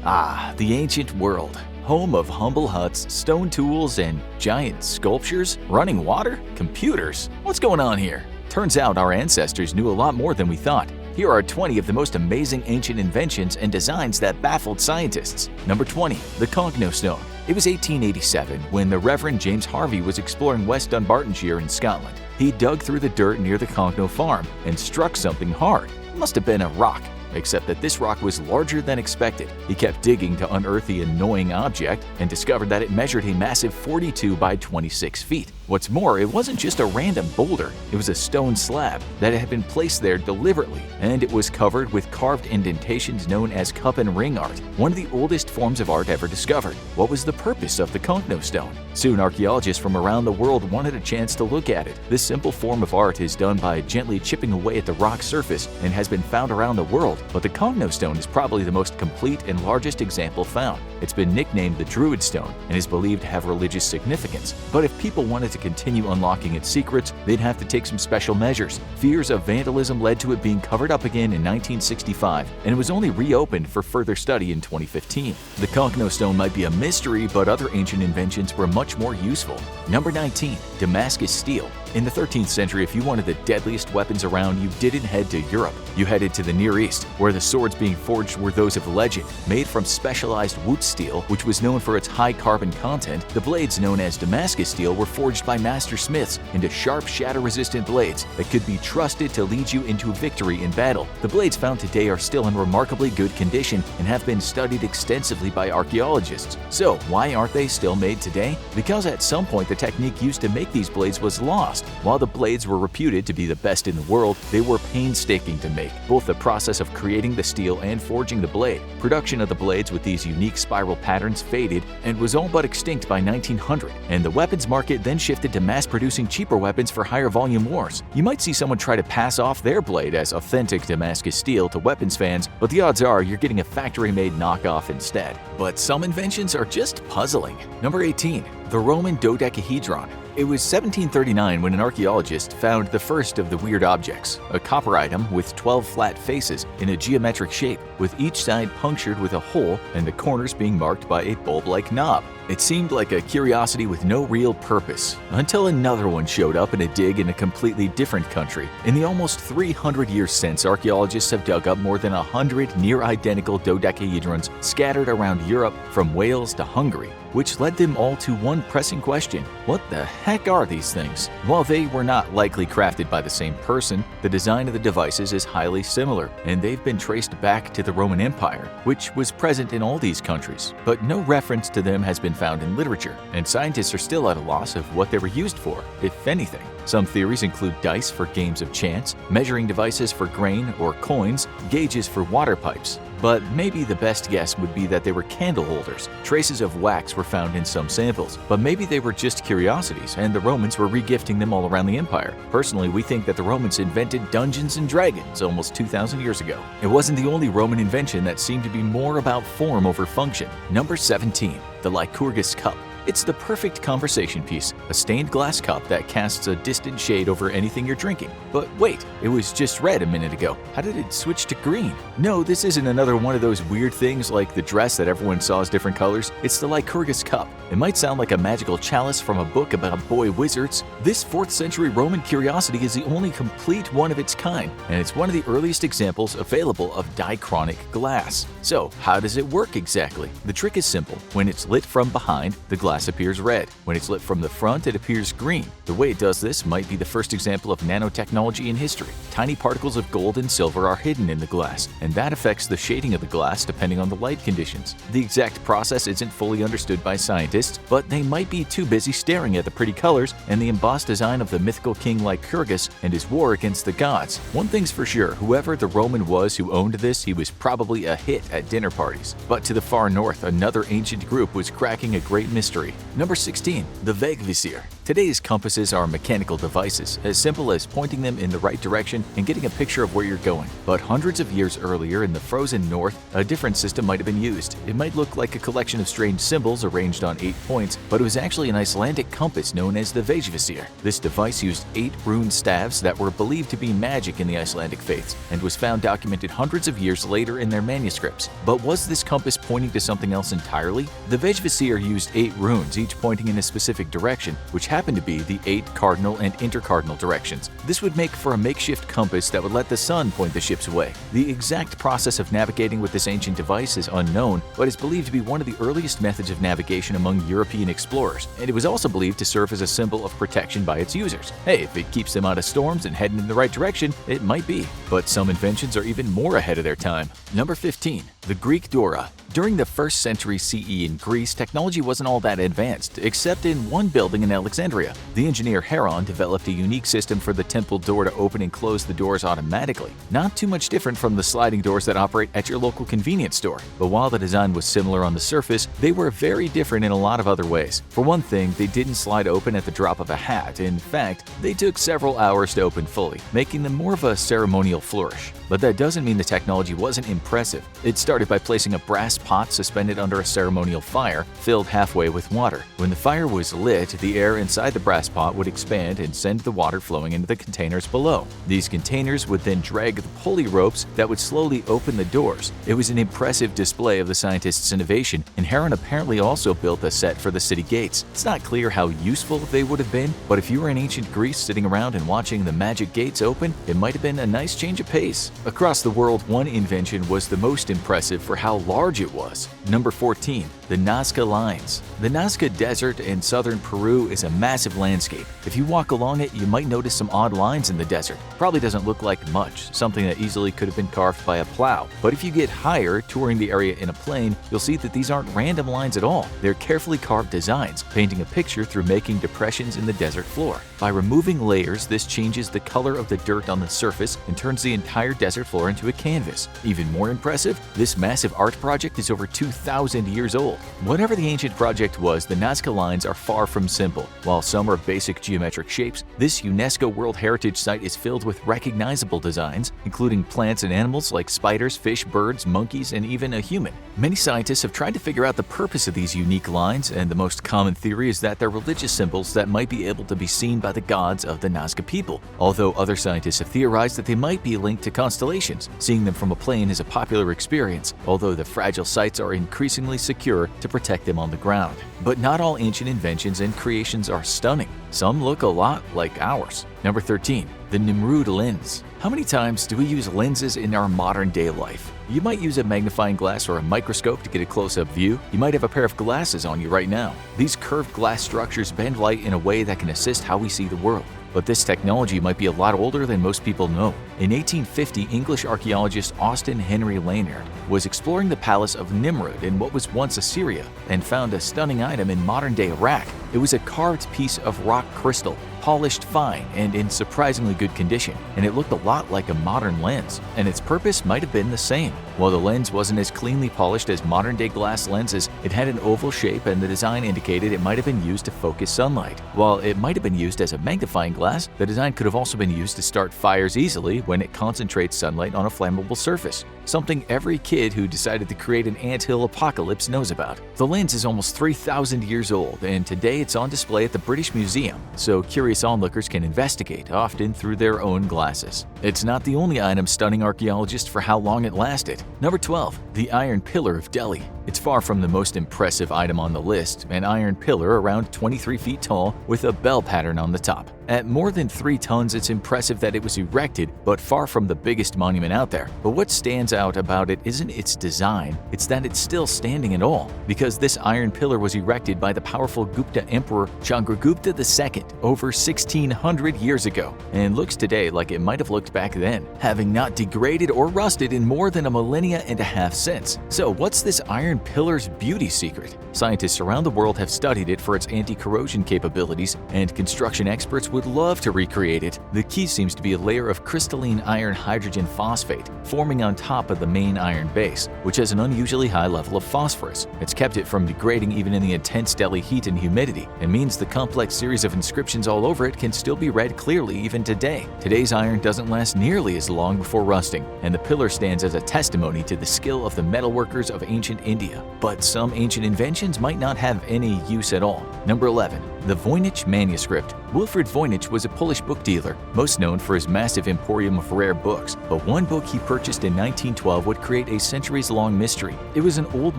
Ah, the ancient world. Home of humble huts, stone tools, and giant sculptures? Running water? Computers? What's going on here? Turns out our ancestors knew a lot more than we thought. Here are 20 of the most amazing ancient inventions and designs that baffled scientists. Number 20. The Cogno Stone. It was 1887 when the Reverend James Harvey was exploring West Dunbartonshire in Scotland. He dug through the dirt near the Cogno farm and struck something hard. It must have been a rock, except that this rock was larger than expected. He kept digging to unearth the annoying object and discovered that it measured a massive 42 by 26 feet. What's more, it wasn't just a random boulder, it was a stone slab that had been placed there deliberately, and it was covered with carved indentations known as cup and ring art, one of the oldest forms of art ever discovered. What was the purpose of the Cogno Stone? Soon archaeologists from around the world wanted a chance to look at it. This simple form of art is done by gently chipping away at the rock surface and has been found around the world, but the Cogno Stone is probably the most complete and largest example found. It's been nicknamed the Druid Stone and is believed to have religious significance. But if people wanted to continue unlocking its secrets, they'd have to take some special measures. Fears of vandalism led to it being covered up again in 1965, and it was only reopened for further study in 2015. The Cogno Stone might be a mystery, but other ancient inventions were much more useful. Number 19. Damascus Steel. In the 13th century, if you wanted the deadliest weapons around, you didn't head to Europe. You headed to the Near East, where the swords being forged were those of legend. Made from specialized wood steel, which was known for its high carbon content, the blades known as Damascus steel were forged by master smiths into sharp, shatter-resistant blades that could be trusted to lead you into victory in battle. The blades found today are still in remarkably good condition and have been studied extensively by archaeologists. So, why aren't they still made today? Because at some point the technique used to make these blades was lost. While the blades were reputed to be the best in the world, they were painstaking to make, both the process of creating the steel and forging the blade. Production of the blades with these unique spiral patterns faded and was all but extinct by 1900, and the weapons market then shifted to mass-producing cheaper weapons for higher volume wars. You might see someone try to pass off their blade as authentic Damascus steel to weapons fans, but the odds are you're getting a factory-made knockoff instead. But some inventions are just puzzling. Number 18. The Roman dodecahedron. It was 1739 when an archaeologist found the first of the weird objects, a copper item with 12 flat faces in a geometric shape, with each side punctured with a hole and the corners being marked by a bulb-like knob. It seemed like a curiosity with no real purpose, until another one showed up in a dig in a completely different country. In the almost 300 years since, archaeologists have dug up more than 100 near-identical dodecahedrons scattered around Europe from Wales to Hungary, which led them all to one pressing question: what the heck are these things? While they were not likely crafted by the same person, the design of the devices is highly similar, and they've been traced back to the Roman Empire, which was present in all these countries. But no reference to them has been found in literature, and scientists are still at a loss of what they were used for, if anything. Some theories include dice for games of chance, measuring devices for grain or coins, gauges for water pipes. But maybe the best guess would be that they were candle holders. Traces of wax were found in some samples, but maybe they were just curiosities and the Romans were regifting them all around the empire. Personally, we think that the Romans invented Dungeons and Dragons almost 2,000 years ago. It wasn't the only Roman invention that seemed to be more about form over function. Number 17. The Lycurgus Cup. It's the perfect conversation piece, a stained glass cup that casts a distant shade over anything you're drinking. But wait, it was just red a minute ago. How did it switch to green? No, this isn't another one of those weird things like the dress that everyone saw as different colors. It's the Lycurgus Cup. It might sound like a magical chalice from a book about boy wizards. This 4th century Roman curiosity is the only complete one of its kind, and it's one of the earliest examples available of diachronic glass. So, how does it work exactly? The trick is simple. When it's lit from behind, the glass appears red. When it's lit from the front, it appears green. The way it does this might be the first example of nanotechnology in history. Tiny particles of gold and silver are hidden in the glass, and that affects the shading of the glass depending on the light conditions. The exact process isn't fully understood by scientists, but they might be too busy staring at the pretty colors and the embossed design of the mythical king Lycurgus and his war against the gods. One thing's for sure, whoever the Roman was who owned this, he was probably a hit at dinner parties. But to the far north, another ancient group was cracking a great mystery. history. Number 16. The Wegvisser. Today's compasses are mechanical devices, as simple as pointing them in the right direction and getting a picture of where you're going. But hundreds of years earlier in the frozen north, a different system might have been used. It might look like a collection of strange symbols arranged on 8 points, but it was actually an Icelandic compass known as the Wegvisser. This device used 8 rune staves that were believed to be magic in the Icelandic faiths, and was found documented hundreds of years later in their manuscripts. But was this compass pointing to something else entirely? The Wegvisser used 8 runes, each pointing in a specific direction, which happened to be the 8 cardinal and intercardinal directions. This would make for a makeshift compass that would let the sun point the ship's way. The exact process of navigating with this ancient device is unknown, but is believed to be one of the earliest methods of navigation among European explorers, and it was also believed to serve as a symbol of protection by its users. Hey, if it keeps them out of storms and heading in the right direction, it might be. But some inventions are even more ahead of their time. Number 15. The Greek Dora. During the 1st century CE in Greece, technology wasn't all that advanced, except in one building in Alexandria. The engineer Heron developed a unique system for the temple door to open and close the doors automatically. Not too much different from the sliding doors that operate at your local convenience store. But while the design was similar on the surface, they were very different in a lot of other ways. For one thing, they didn't slide open at the drop of a hat. In fact, they took several hours to open fully, making them more of a ceremonial flourish. But that doesn't mean the technology wasn't impressive. It started by placing a brass pot suspended under a ceremonial fire, filled halfway with water. When the fire was lit, the air inside the brass pot would expand and send the water flowing into the containers below. These containers would then drag the pulley ropes that would slowly open the doors. It was an impressive display of the scientists' innovation, and Heron apparently also built a set for the city gates. It's not clear how useful they would have been, but if you were in ancient Greece sitting around and watching the magic gates open, it might have been a nice change of pace. Across the world, one invention was the most impressive for how large it was. Number 14. The Nazca Lines. The Nazca Desert in southern Peru is a massive landscape. If you walk along it, you might notice some odd lines in the desert. Probably doesn't look like much, something that easily could have been carved by a plow. But if you get higher, touring the area in a plane, you'll see that these aren't random lines at all. They're carefully carved designs, painting a picture through making depressions in the desert floor. By removing layers, this changes the color of the dirt on the surface and turns the entire desert floor into a canvas. Even more impressive, this massive art project is over 2,000 years old. Whatever the ancient project was, the Nazca Lines are far from simple. While some are basic geometric shapes, this UNESCO World Heritage Site is filled with recognizable designs, including plants and animals like spiders, fish, birds, monkeys, and even a human. Many scientists have tried to figure out the purpose of these unique lines, and the most common theory is that they're religious symbols that might be able to be seen by the gods of the Nazca people, although other scientists have theorized that they might be linked to constellations. Seeing them from a plane is a popular experience, although the fragile sites are increasingly secure to protect them on the ground. But not all ancient inventions and creations are stunning. Some look a lot like ours. Number 13. The Nimrud Lens. How many times do we use lenses in our modern-day life? You might use a magnifying glass or a microscope to get a close-up view. You might have a pair of glasses on you right now. These curved glass structures bend light in a way that can assist how we see the world. But this technology might be a lot older than most people know. In 1850, English archaeologist Austin Henry Layard was exploring the palace of Nimrud in what was once Assyria and found a stunning item in modern-day Iraq. It was a carved piece of rock crystal, polished fine and in surprisingly good condition, and it looked a lot like a modern lens, and its purpose might have been the same. While the lens wasn't as cleanly polished as modern-day glass lenses, it had an oval shape, and the design indicated it might have been used to focus sunlight. While it might have been used as a magnifying glass, the design could have also been used to start fires easily when it concentrates sunlight on a flammable surface, something every kid who decided to create an anthill apocalypse knows about. The lens is almost 3,000 years old, and today it's on display at the British Museum, so curious onlookers can investigate, often through their own glasses. It's not the only item stunning archaeologists for how long it lasted. Number 12. The Iron Pillar of Delhi. It's far from the most impressive item on the list, an iron pillar around 23 feet tall with a bell pattern on the top. At more than 3 tons, it's impressive that it was erected, but far from the biggest monument out there. But what stands out about it isn't its design, it's that it's still standing at all, because this iron pillar was erected by the powerful Gupta Emperor Chandragupta II over 1,600 years ago, and looks today like it might have looked back then, having not degraded or rusted in more than a millennia and a half since. So what's this iron Iron Pillar's beauty secret? Scientists around the world have studied it for its anti-corrosion capabilities, and construction experts would love to recreate it. The key seems to be a layer of crystalline iron hydrogen phosphate forming on top of the main iron base, which has an unusually high level of phosphorus. It's kept it from degrading even in the intense Delhi heat and humidity, and means the complex series of inscriptions all over it can still be read clearly even today. Today's iron doesn't last nearly as long before rusting, and the pillar stands as a testimony to the skill of the metalworkers of ancient India. But some ancient inventions might not have any use at all. Number 11. The Voynich Manuscript. Wilfrid Voynich was a Polish book dealer, most known for his massive emporium of rare books, but one book he purchased in 1912 would create a centuries-long mystery. It was an old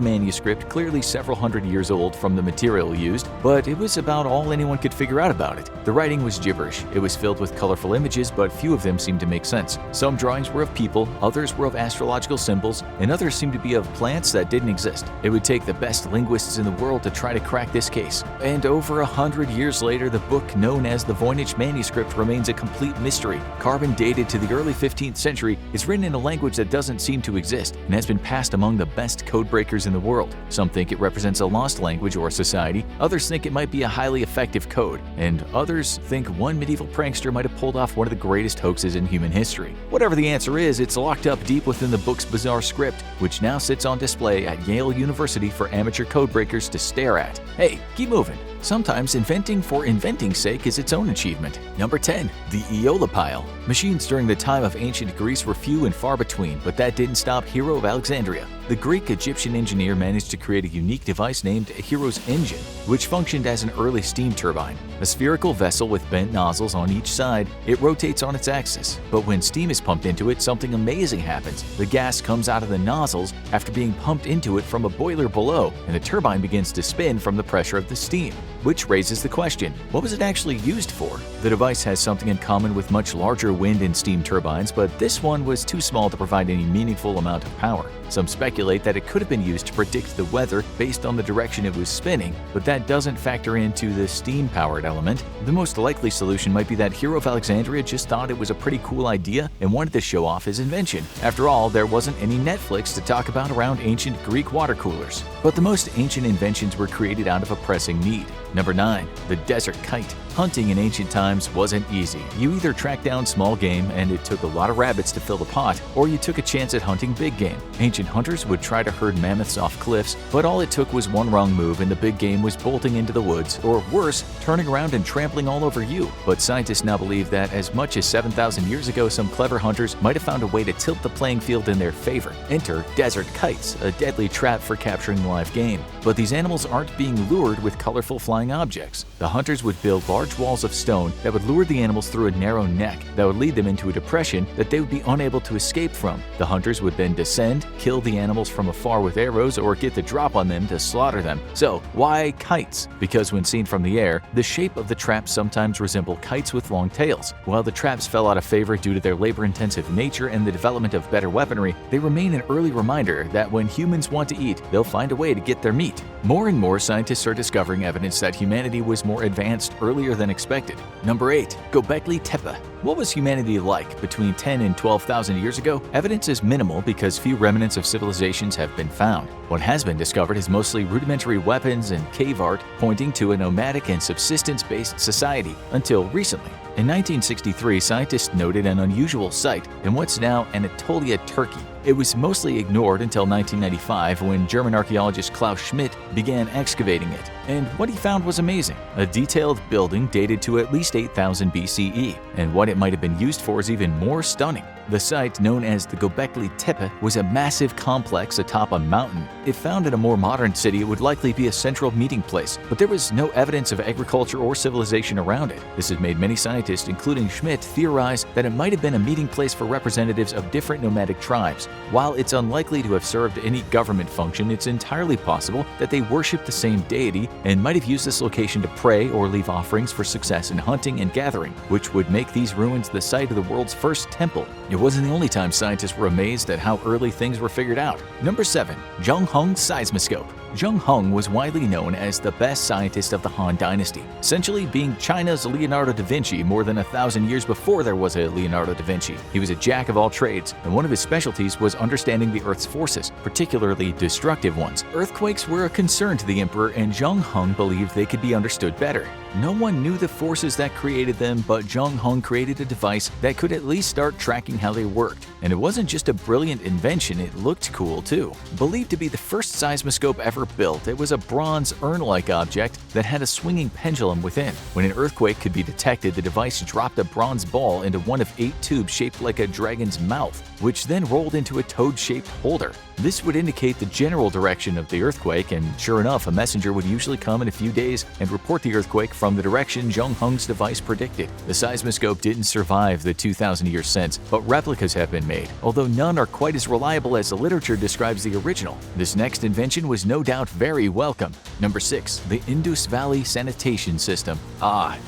manuscript, clearly several hundred years old from the material used, but it was about all anyone could figure out about it. The writing was gibberish. It was filled with colorful images, but few of them seemed to make sense. Some drawings were of people, others were of astrological symbols, and others seemed to be of plants that didn't exist. It would take the best linguists in the world to try to crack this case. And over 100 years later, the book known as the Voynich Manuscript remains a complete mystery. Carbon dated to the early 15th century, is written in a language that doesn't seem to exist and has been passed among the best code breakers in the world. Some think it represents a lost language or society, others think it might be a highly effective code, and others think one medieval prankster might have pulled off one of the greatest hoaxes in human history. Whatever the answer is, it's locked up deep within the book's bizarre script, which now sits on display at Yale University for amateur code breakers to stare at. Hey, keep moving. Sometimes inventing for inventing's sake is its own achievement. Number 10. The Aeolipile. Machines during the time of ancient Greece were few and far between, but that didn't stop Hero of Alexandria. The Greek-Egyptian engineer managed to create a unique device named Hero's engine, which functioned as an early steam turbine. A spherical vessel with bent nozzles on each side, it rotates on its axis. But when steam is pumped into it, something amazing happens. The gas comes out of the nozzles after being pumped into it from a boiler below, and the turbine begins to spin from the pressure of the steam. Which raises the question, what was it actually used for? The device has something in common with much larger wind and steam turbines, but this one was too small to provide any meaningful amount of power. Some speculate that it could have been used to predict the weather based on the direction it was spinning, but that doesn't factor into the steam-powered element. The most likely solution might be that Hero of Alexandria just thought it was a pretty cool idea and wanted to show off his invention. After all, there wasn't any Netflix to talk about around ancient Greek water coolers. But the most ancient inventions were created out of a pressing need. Number 9. The Desert Kite. Hunting in ancient times wasn't easy. You either tracked down small game, and it took a lot of rabbits to fill the pot, or you took a chance at hunting big game. Ancient hunters would try to herd mammoths off cliffs, but all it took was one wrong move and the big game was bolting into the woods, or worse, turning around and trampling all over you. But scientists now believe that as much as 7,000 years ago, some clever hunters might have found a way to tilt the playing field in their favor. Enter desert kites, a deadly trap for capturing live game. But these animals aren't being lured with colorful flying objects. The hunters would build large walls of stone that would lure the animals through a narrow neck that would lead them into a depression that they would be unable to escape from. The hunters would then descend, kill the animals from afar with arrows, or get the drop on them to slaughter them. So, why kites? Because when seen from the air, the shape of the traps sometimes resemble kites with long tails. While the traps fell out of favor due to their labor-intensive nature and the development of better weaponry, they remain an early reminder that when humans want to eat, they'll find a way to get their meat. More and more scientists are discovering evidence that humanity was more advanced earlier than expected. Number 8. Göbekli Tepe. What was humanity like between 10 and 12,000 years ago? Evidence is minimal because few remnants of civilizations have been found. What has been discovered is mostly rudimentary weapons and cave art pointing to a nomadic and subsistence-based society until recently. In 1963, scientists noted an unusual site in what's now Anatolia, Turkey. It was mostly ignored until 1995 when German archaeologist Klaus Schmidt began excavating it. And what he found was amazing. A detailed building dated to at least 8000 BCE, and what it might have been used for is even more stunning. The site, known as the Göbekli Tepe, was a massive complex atop a mountain. If found in a more modern city, it would likely be a central meeting place, but there was no evidence of agriculture or civilization around it. This has made many scientists, including Schmidt, theorize that it might have been a meeting place for representatives of different nomadic tribes. While it's unlikely to have served any government function, it's entirely possible that they worshipped the same deity and might have used this location to pray or leave offerings for success in hunting and gathering, which would make these ruins the site of the world's first temple. It wasn't the only time scientists were amazed at how early things were figured out. Number 7. Zheng Heng Seismoscope. Zheng Heng was widely known as the best scientist of the Han Dynasty, essentially being China's Leonardo da Vinci more than 1,000 years before there was a Leonardo da Vinci. He was a jack of all trades, and one of his specialties was understanding the Earth's forces, particularly destructive ones. Earthquakes were a concern to the emperor, and Zheng Heng believed they could be understood better. No one knew the forces that created them, but Zheng Heng created a device that could at least start tracking how they worked. And it wasn't just a brilliant invention, it looked cool too. Believed to be the first seismoscope ever built, it was a bronze urn-like object that had a swinging pendulum within. When an earthquake could be detected, the device dropped a bronze ball into one of 8 tubes shaped like a dragon's mouth, which then rolled into a toad-shaped holder. This would indicate the general direction of the earthquake, and sure enough, a messenger would usually come in a few days and report the earthquake from the direction Zheng Heng's device predicted. The seismoscope didn't survive the 2,000 years since, but replicas have been made, although none are quite as reliable as the literature describes the original. This next invention was no doubt very welcome. Number 6. The Indus Valley Sanitation System.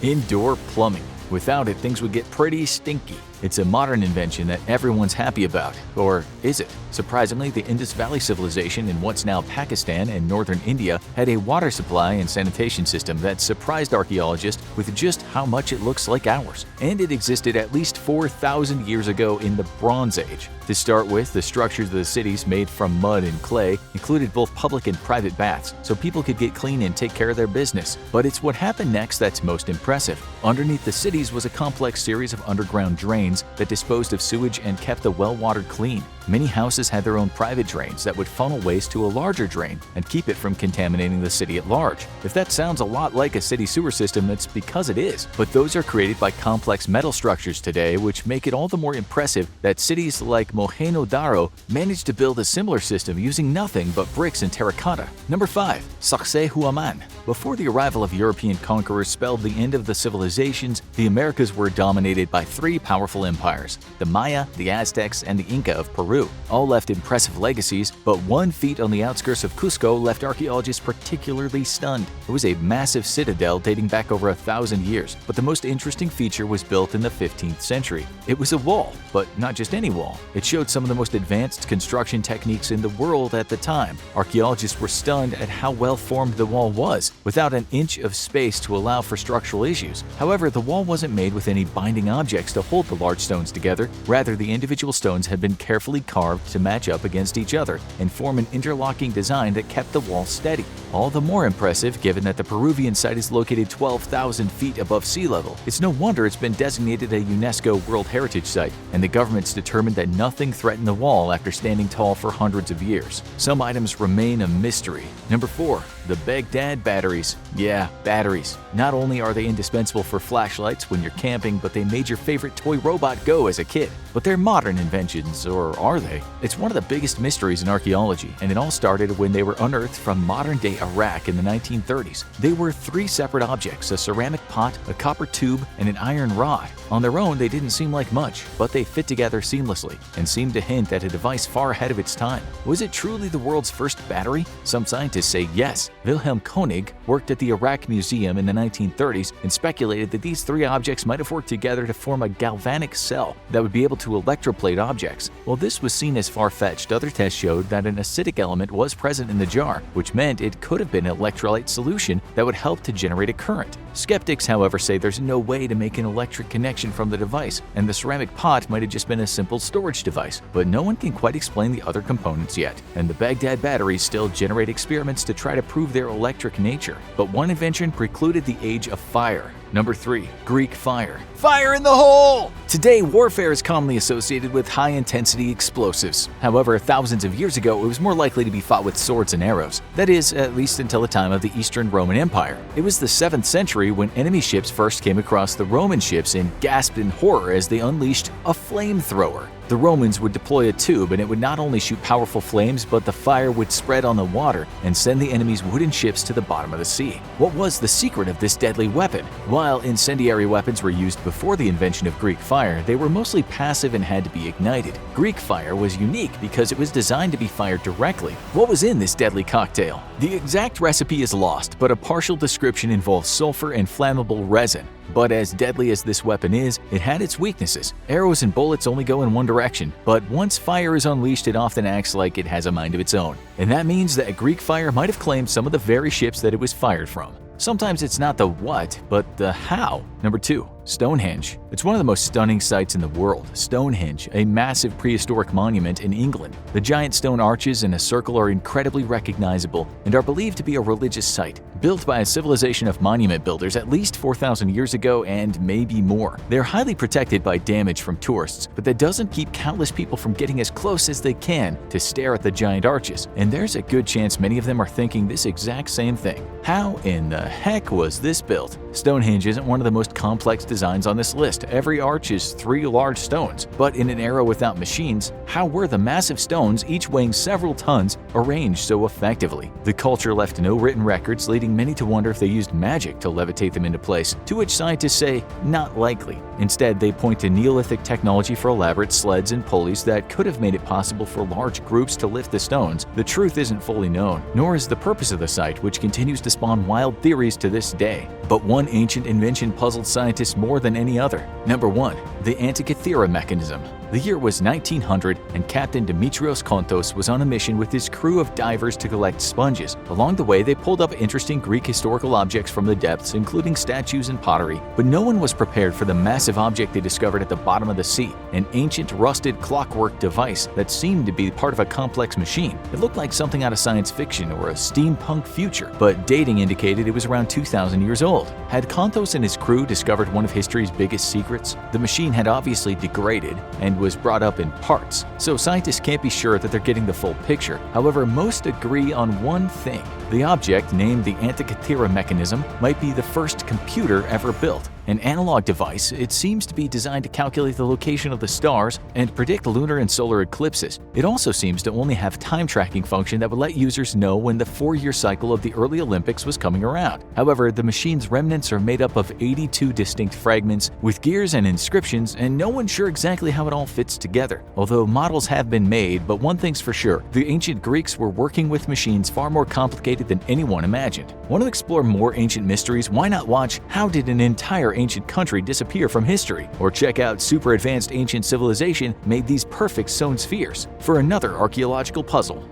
Indoor plumbing. Without it, things would get pretty stinky. It's a modern invention that everyone's happy about. Or is it? Surprisingly, the Indus Valley civilization in what's now Pakistan and northern India had a water supply and sanitation system that surprised archaeologists with just how much it looks like ours. And it existed at least 4,000 years ago in the Bronze Age. To start with, the structures of the cities made from mud and clay included both public and private baths, so people could get clean and take care of their business. But it's what happened next that's most impressive. Underneath the cities was a complex series of underground drains that disposed of sewage and kept the well-water clean. Many houses had their own private drains that would funnel waste to a larger drain and keep it from contaminating the city at large. If that sounds a lot like a city sewer system, it's because it is. But those are created by complex metal structures today, which make it all the more impressive that cities like Mohenjo-Daro managed to build a similar system using nothing but bricks and terracotta. Number 5. Sacsayhuaman. Before the arrival of European conquerors spelled the end of the civilizations, the Americas were dominated by 3 powerful empires: the Maya, the Aztecs, and the Inca of Peru. All left impressive legacies, but one feat on the outskirts of Cusco left archaeologists particularly stunned. It was a massive citadel dating back over 1,000 years, but the most interesting feature was built in the 15th century. It was a wall, but not just any wall. It showed some of the most advanced construction techniques in the world at the time. Archaeologists were stunned at how well formed the wall was, without an inch of space to allow for structural issues. However, the wall wasn't made with any binding objects to hold the large stones together. Rather, the individual stones had been carefully carved to match up against each other and form an interlocking design that kept the wall steady. All the more impressive given that the Peruvian site is located 12,000 feet above sea level. It's no wonder it's been designated a UNESCO World Heritage Site, and the government's determined that nothing threatened the wall after standing tall for hundreds of years. Some items remain a mystery. Number 4. The Baghdad batteries. Yeah, batteries. Not only are they indispensable for flashlights when you're camping, but they made your favorite toy robot go as a kid. But they're modern inventions, or are they? It's one of the biggest mysteries in archaeology, and it all started when they were unearthed from modern-day Iraq in the 1930s. They were 3 separate objects: a ceramic pot, a copper tube, and an iron rod. On their own, they didn't seem like much, but they fit together seamlessly and seemed to hint at a device far ahead of its time. Was it truly the world's first battery? Some scientists say yes. Wilhelm Koenig worked at the Iraq Museum in the 1930s and speculated that these 3 objects might have worked together to form a galvanic cell that would be able to electroplate objects. While this was seen as far-fetched, other tests showed that an acidic element was present in the jar, which meant it could have been an electrolyte solution that would help to generate a current. Skeptics, however, say there's no way to make an electric connection from the device, and the ceramic pot might have just been a simple storage device. But no one can quite explain the other components yet, and the Baghdad batteries still generate experiments to try to prove their electric nature. But one invention precluded the age of fire. Number 3. Greek fire. Fire in the hole! Today, warfare is commonly associated with high-intensity explosives. However, thousands of years ago, it was more likely to be fought with swords and arrows. That is, at least until the time of the Eastern Roman Empire. It was the 7th century when enemy ships first came across the Roman ships and gasped in horror as they unleashed a flamethrower. The Romans would deploy a tube, and it would not only shoot powerful flames, but the fire would spread on the water and send the enemy's wooden ships to the bottom of the sea. What was the secret of this deadly weapon? While incendiary weapons were used before the invention of Greek fire, they were mostly passive and had to be ignited. Greek fire was unique because it was designed to be fired directly. What was in this deadly cocktail? The exact recipe is lost, but a partial description involves sulfur and flammable resin. But as deadly as this weapon is, it had its weaknesses. Arrows and bullets only go in one direction, direction, but once fire is unleashed, it often acts like it has a mind of its own. And that means that Greek fire might have claimed some of the very ships that it was fired from. Sometimes it's not the what, but the how. Number 2. Stonehenge. It's one of the most stunning sights in the world. Stonehenge, a massive prehistoric monument in England. The giant stone arches in a circle are incredibly recognizable and are believed to be a religious site, built by a civilization of monument builders at least 4,000 years ago and maybe more. They're highly protected by damage from tourists, but that doesn't keep countless people from getting as close as they can to stare at the giant arches, and there's a good chance many of them are thinking this exact same thing. How in the heck was this built? Stonehenge isn't one of the most complex designs on this list. Every arch is 3 large stones, but in an era without machines, how were the massive stones, each weighing several tons, arranged so effectively? The culture left no written records, leading many to wonder if they used magic to levitate them into place, to which scientists say, not likely. Instead, they point to Neolithic technology for elaborate sleds and pulleys that could have made it possible for large groups to lift the stones. The truth isn't fully known, nor is the purpose of the site, which continues to spawn wild theories to this day. But one ancient invention puzzled scientists more than any other. Number 1. The Antikythera mechanism. The year was 1900, and Captain Dimitrios Kontos was on a mission with his crew of divers to collect sponges. Along the way, they pulled up interesting Greek historical objects from the depths, including statues and pottery. But no one was prepared for the massive object they discovered at the bottom of the sea, an ancient rusted clockwork device that seemed to be part of a complex machine. It looked like something out of science fiction or a steampunk future, but dating indicated it was around 2,000 years old. Had Kontos and his crew discovered one of history's biggest secrets? The machine had obviously degraded and was brought up in parts, so scientists can't be sure that they're getting the full picture. However, most agree on one thing. The object, named the Antikythera mechanism, might be the first computer ever built. An analog device, it seems to be designed to calculate the location of the stars and predict lunar and solar eclipses. It also seems to only have time tracking function that would let users know when the 4-year cycle of the early Olympics was coming around. However, the machine's remnants are made up of 82 distinct fragments with gears and inscriptions, and no one's sure exactly how it all fits together. Although models have been made, but one thing's for sure, the ancient Greeks were working with machines far more complicated than anyone imagined. Want to explore more ancient mysteries? Why not watch How Did an Entire Ancient Country Disappear from History? Or check out Super Advanced Ancient Civilization Made These Perfect Stone Spheres for another archaeological puzzle.